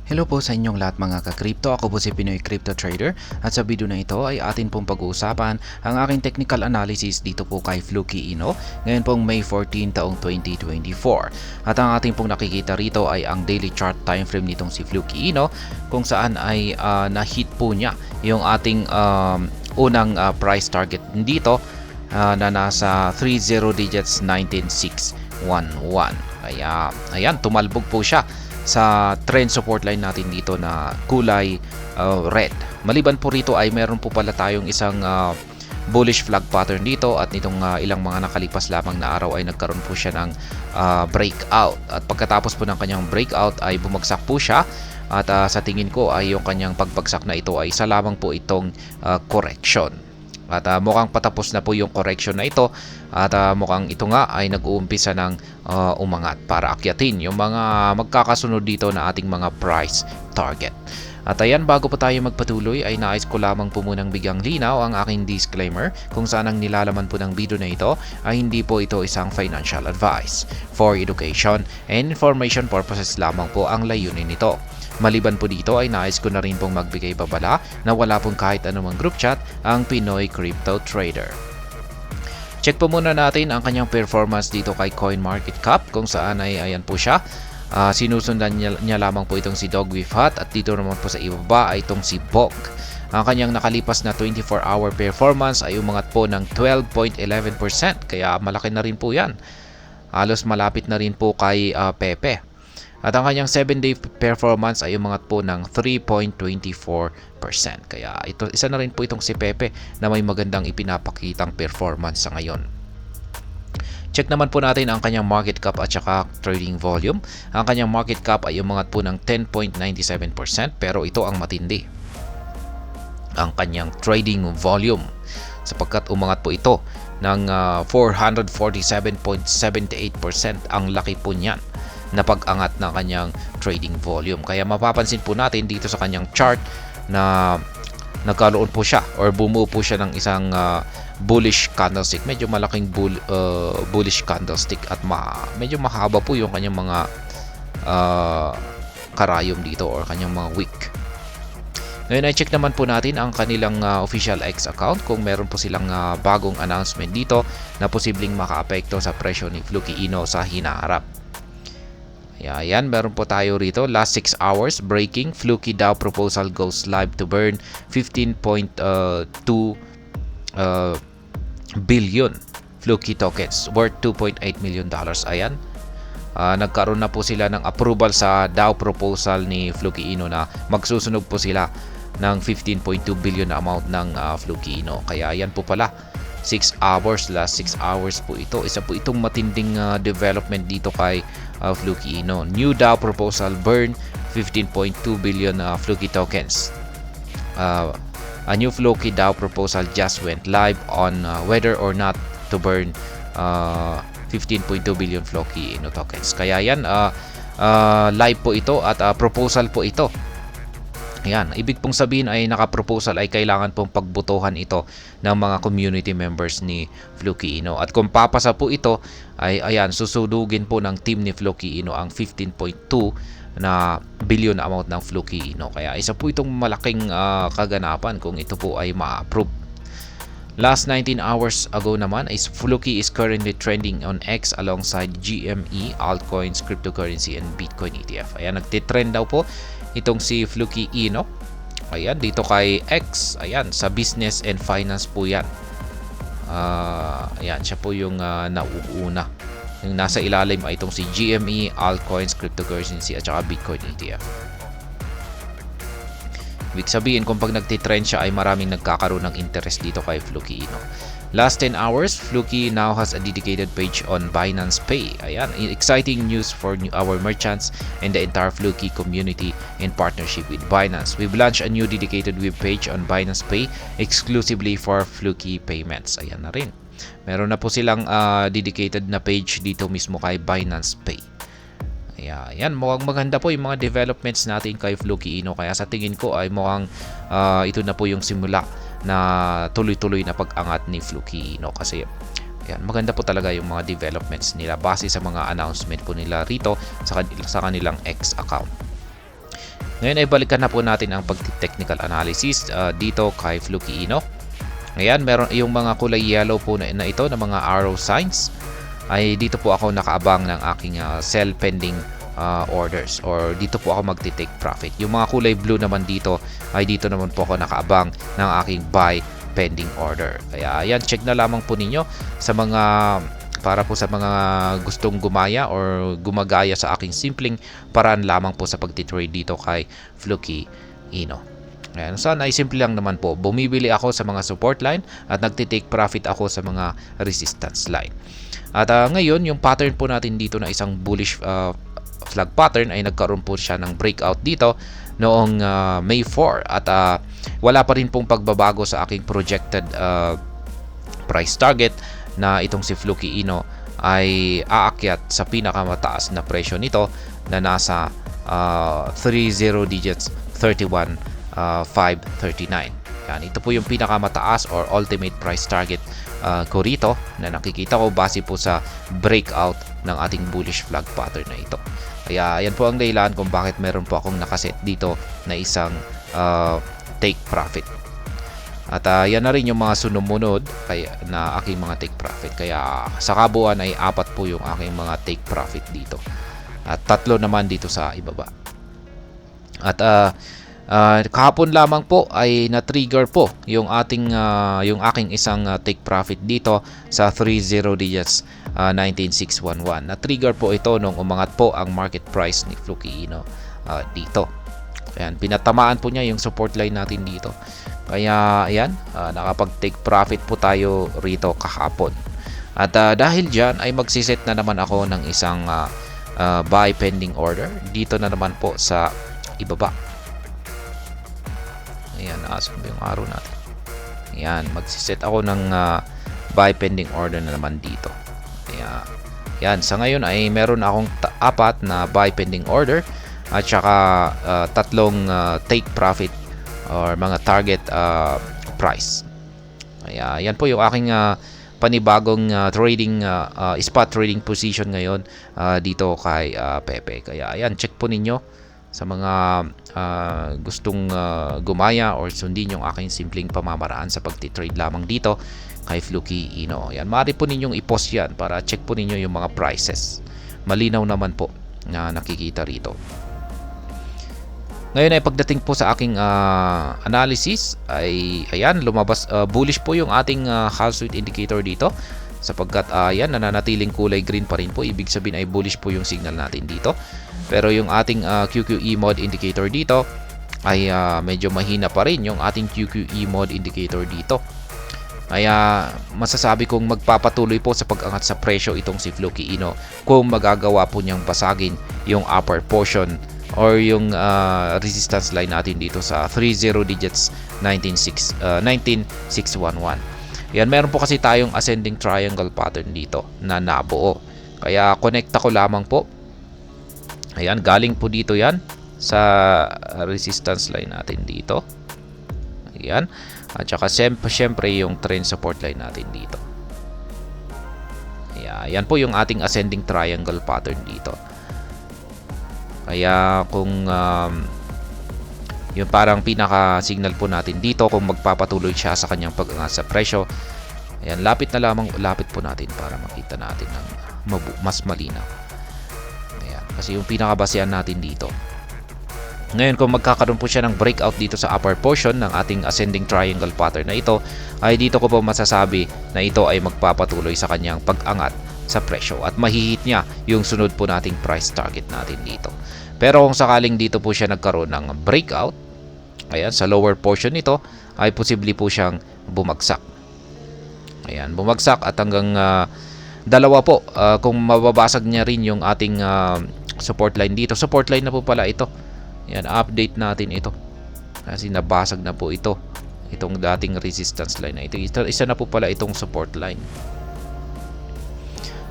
Hello po sa inyong lahat mga ka-crypto. Ako po si Pinoy Crypto Trader at sa video na ito ay atin pong pag-uusapan ang aking technical analysis dito po kay Fluky Ino ngayon pong May 14 taong 2024. At ang ating pong nakikita rito ay ang daily chart time frame nitong si Fluky Ino kung saan ay na-hit po niya yung ating unang price target dito na nasa 30 digits 19611. Kaya ayan, tumalbog po siya sa trend support line natin dito na kulay red. Maliban po rito ay meron po pala tayong isang bullish flag pattern dito at nitong ilang mga nakalipas lamang na araw ay nagkaroon po siya ng breakout. At pagkatapos po ng kanyang breakout ay bumagsak po siya at sa tingin ko ay yung kanyang pagbagsak na ito ay isa lamang po itong correction. At mukhang patapos na po yung correction na ito at mukhang ito nga ay nag-uumpisa ng umangat para akyatin yung mga magkakasunod dito na ating mga price target. At ayan, bago pa tayo magpatuloy ay nais ko lamang po munang bigyang linaw ang aking disclaimer kung saan ang nilalaman po ng video na ito ay hindi po ito isang financial advice. For education and information purposes lamang po ang layunin nito. Maliban po dito ay nais ko na rin pong magbigay babala na wala pong kahit anumang group chat ang Pinoy Crypto Trader. Check po muna natin ang kanyang performance dito kay CoinMarketCap kung saan ay ayan po siya. Sinusundan niya lamang po itong si Dogwifhat at dito naman po sa ibaba ay itong si Bok. Ang kanyang nakalipas na 24-hour performance ay umangat po ng 12.11% kaya malaki na rin po yan. Halos malapit na rin po kay Pepe. At ang kanyang 7-day performance ay umangat po ng 3.24%. Kaya ito, isa na rin po itong si Pepe na may magandang ipinapakitang performance sa ngayon. Check naman po natin ang kanyang market cap at saka trading volume. Ang kanyang market cap ay umangat po ng 10.97% pero ito ang matindi. Ang kanyang trading volume sapagkat umangat po ito ng 447.78%. Ang laki po niyan na pag-angat ng kanyang trading volume. Kaya mapapansin po natin dito sa kanyang chart na nagkaroon po siya or bumuo po siya ng isang bullish candlestick. Medyo malaking bullish candlestick at medyo mahaba po yung kanyang mga karayom dito or kanyang mga wick. Ngayon ay check naman po natin ang kanilang official X account kung meron po silang bagong announcement dito na posibleng makaapekto sa presyo ni Fluky Ino sa hinaharap. Ayan, meron po tayo rito. Last 6 hours, breaking. Fluky DAO proposal goes live to burn 15.2 billion Fluky tokens worth $2.8 million. Ayan. Nagkaroon na po sila ng approval sa DAO proposal ni Fluky Ino na magsusunog po sila ng 15.2 billion na amount ng Fluky Ino. Kaya ayan po pala. 6 hours, last 6 hours po ito. Isa po itong matinding development dito kay Fluky Ino. New DAO proposal burn 15.2 billion Fluky tokens. A new Fluky DAO proposal just went live on whether or not to burn 15.2 billion Fluky Ino tokens. Kaya yan, live po ito at proposal po ito. Ayan, ibig pong sabihin ay naka-proposal ay kailangan pong pagbotohan ito ng mga community members ni Fluky Ino. At kung papasa po ito ay ayan, susudugin po ng team ni Fluky Ino ang 15.2 na billion amount ng Fluky Ino. Kaya isa po itong malaking kaganapan kung ito po ay ma-approve. Last 19 hours ago naman is Fluky is currently trending on X alongside GME, altcoins, cryptocurrency, and Bitcoin ETF. Ayan, nagtitrend daw po itong si Fluky Ino. Ayan, dito kay X. Ayan, sa business and finance po yan. Ayan, siya po yung nauuna. Yung nasa ilalim ay itong si GME, altcoins, cryptocurrency, at saka Bitcoin ETF. Ibig sabihin, kung pag nagtitrend siya ay maraming nagkakaroon ng interest dito kay Fluky Ino. Last 10 hours, Fluky now has a dedicated page on Binance Pay. Ayan, exciting news for our merchants and the entire Fluky community in partnership with Binance. We've launched a new dedicated web page on Binance Pay exclusively for Fluky payments. Ayan na rin. Meron na po silang dedicated na page dito mismo kay Binance Pay. Ayan, mukhang maganda po yung mga developments natin kay Fluky Ino. Kaya sa tingin ko ay mukhang ito na po yung simula na tuloy-tuloy na pag-angat ni Fluky Ino. Kasi ayan, maganda po talaga yung mga developments nila base sa mga announcement po nila rito sa kanilang X account. Ngayon ay balikan na po natin ang pag-technical analysis dito kay Fluky Ino. Ayan, meron yung mga kulay yellow po na ito na mga arrow signs ay dito po ako nakaabang ng aking sell pending orders, or dito po ako magti-take profit. Yung mga kulay blue naman dito ay dito naman po ako nakaabang ng aking buy pending order. Kaya ayan, check na lamang po ninyo sa mga para po sa mga gustong gumaya or gumagaya sa aking simpleng paraan lamang po sa pagtitrade dito kay Fluky Ino. Ayan, sana ay simple lang naman po. Bumibili ako sa mga support line at nagtitake profit ako sa mga resistance line. At ngayon, yung pattern po natin dito na isang bullish flag pattern ay nagkaroon po siya ng breakout dito noong May 4 at wala pa rin pong pagbabago sa aking projected price target na itong si Fluky Ino ay aakyat sa pinakamataas na presyo nito na nasa 30 digits 31,539. Yan, ito po yung pinakamataas or ultimate price target ko rito na nakikita ko base po sa breakout ng ating bullish flag pattern na ito. Kaya yan po ang dahilan kung bakit meron po akong nakaset dito na isang take profit. At yan na rin yung mga sumunod na aking mga take profit. Kaya sa kabuuan ay 4 po yung aking mga take profit dito. At 3 naman dito sa ibaba. At kahapon lamang po ay na-trigger po yung aking isang take profit dito sa 30 digits 19611. Na-trigger po ito nung umangat po ang market price ni Fluky Ino dito. Ayan, pinatamaan po niya yung support line natin dito. Kaya ayan, nakapag-take profit po tayo rito kahapon. At dahil dyan ay magsiset na naman ako ng isang buy pending order dito na naman po sa ibaba. Ayan, naasan ba yung arrow natin? Ayan, magsiset ako ng buy pending order na naman dito. Kaya, yan, sa ngayon ay meron akong 4 na buy pending order at saka 3 take profit or mga target price. Kaya, yan po yung aking panibagong trading spot trading position ngayon dito kay Pepe. Kaya, ayan, check po ninyo sa mga gustong gumaya or sundin yung aking simpleng pamamaraan sa pagtitrade lamang dito kay Fluky Ino. Yan, maaari po ninyong i-post yan para check po ninyo yung mga prices. Malinaw naman po na nakikita rito. Ngayon ay pagdating po sa aking analysis ay ayan, lumabas bullish po yung ating Hall Street indicator dito sapagkat ayan, nananatiling kulay green pa rin po. Ibig sabihin ay bullish po yung signal natin dito. Pero yung ating QQE mode indicator dito ay medyo mahina pa rin yung ating QQE mode indicator dito. Kaya masasabi kong magpapatuloy po sa pag-angat sa presyo itong si Fluky Ino kung magagawa po niyang basagin yung upper portion or yung resistance line natin dito sa 30 digits 19611. Yan, meron po kasi tayong ascending triangle pattern dito na nabuo. Kaya connecta ko lamang po. Ayan, galing po dito yan sa resistance line natin dito. Ayan. At saka syempre yung trend support line natin dito. Ayan, yan po yung ating ascending triangle pattern dito. Kaya kung yung parang pinaka signal po natin dito kung magpapatuloy siya sa kanyang pag-angat sa presyo, ayan, lapit po natin para makita natin ng mas malinaw. Ayan, kasi yung pinakabasehan natin dito. Ngayon kung magkakaroon po siya ng breakout dito sa upper portion ng ating ascending triangle pattern na ito, ay dito ko po masasabi na ito ay magpapatuloy sa kanyang pag-angat sa presyo at mahihit niya yung sunod po nating price target natin dito. Pero kung sakaling dito po siya nagkaroon ng breakout, ayan, sa lower portion nito ay posible po siyang bumagsak. Ayan, bumagsak at hanggang dalawa po kung mababasag niya rin yung ating support line dito. Support line na po pala ito. Ayan, update natin ito. Kasi nabasag na po ito. Itong dating resistance line na ito. Isa na po pala itong support line.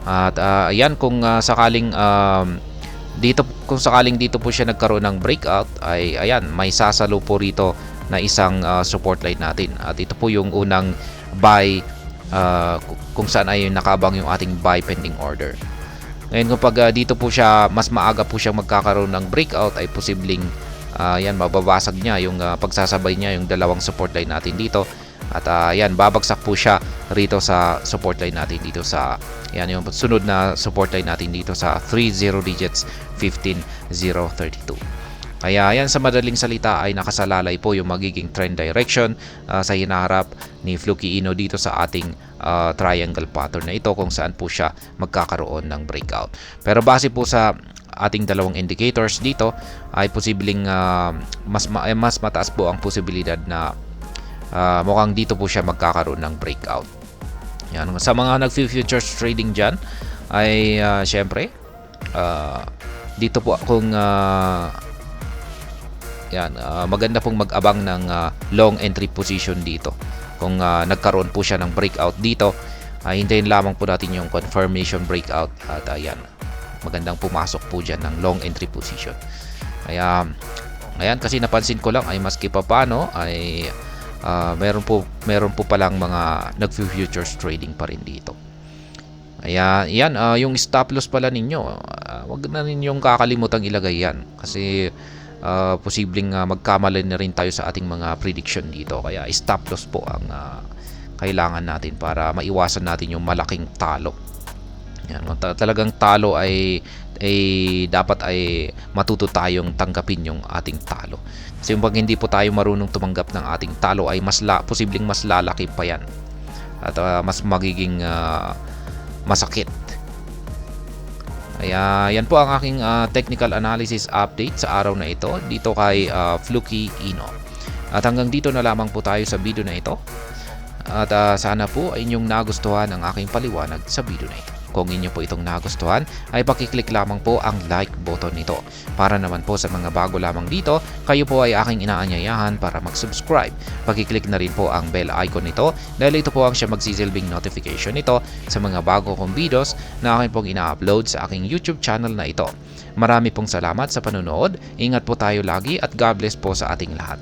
At ayan, kung sakaling dito po siya nagkaroon ng breakout ay ayan, may sasalo po rito na isang support line natin. At ito po yung unang buy kung saan ay nakabang yung ating buy pending order. Ngayon kapag dito po siya mas maaga po siyang magkakaroon ng breakout ay posibleng yan, mababasag niya yung pagsasabay niya yung dalawang support line natin dito. At yan, babagsak po siya rito sa support line natin dito sa yan, yung sunod na support line natin dito sa 30 digits 15032. Kaya yan, sa madaling salita ay nakasalalay po yung magiging trend direction sa hinaharap ni Fluky Ino dito sa ating triangle pattern na ito, kung saan po siya magkakaroon ng breakout. Pero base po sa ating dalawang indicators dito ay posibleng mas mataas po ang posibilidad na mukhang dito po siya magkakaroon ng breakout. Yan. Sa mga nag-futures trading dyan ay syempre dito po kung maganda pong mag-abang ng long entry position dito. Kung nagkaroon po siya ng breakout dito, hintayin lamang po natin yung confirmation breakout at ayan, magandang pumasok po dyan ng long entry position. Kaya ayan, kasi napansin ko lang ay maski pa paano ay meron po palang mga nag-futures trading pa rin dito. Kaya yan, yung stop loss pala ninyo, wag na ninyong kakalimutang ilagay yan kasi posibleng magkamali na rin tayo sa ating mga prediction dito. Kaya stop loss po ang kailangan natin para maiwasan natin yung malaking talo. Yan, talagang talo ay dapat ay matuto tayong tanggapin yung ating talo. Kasi pag hindi po tayo marunong tumanggap ng ating talo ay posibleng mas lalaki pa yan at mas magiging masakit. Kaya yan po ang aking technical analysis update sa araw na ito dito kay Fluky Ino. At hanggang dito na lamang po tayo sa video na ito. At sana po ay inyong nagustuhan ang aking paliwanag sa video na ito. Kung inyo po itong nagustuhan ay pakiclick lamang po ang like button nito. Para naman po sa mga bago lamang dito, kayo po ay aking inaanyayahan para mag-subscribe. Pakiclick na rin po ang bell icon nito dahil ito po ang siya magsisilbing notification nito sa mga bago kong videos na akin pong ina-upload sa aking YouTube channel na ito. Marami pong salamat sa panonood, ingat po tayo lagi at God bless po sa ating lahat.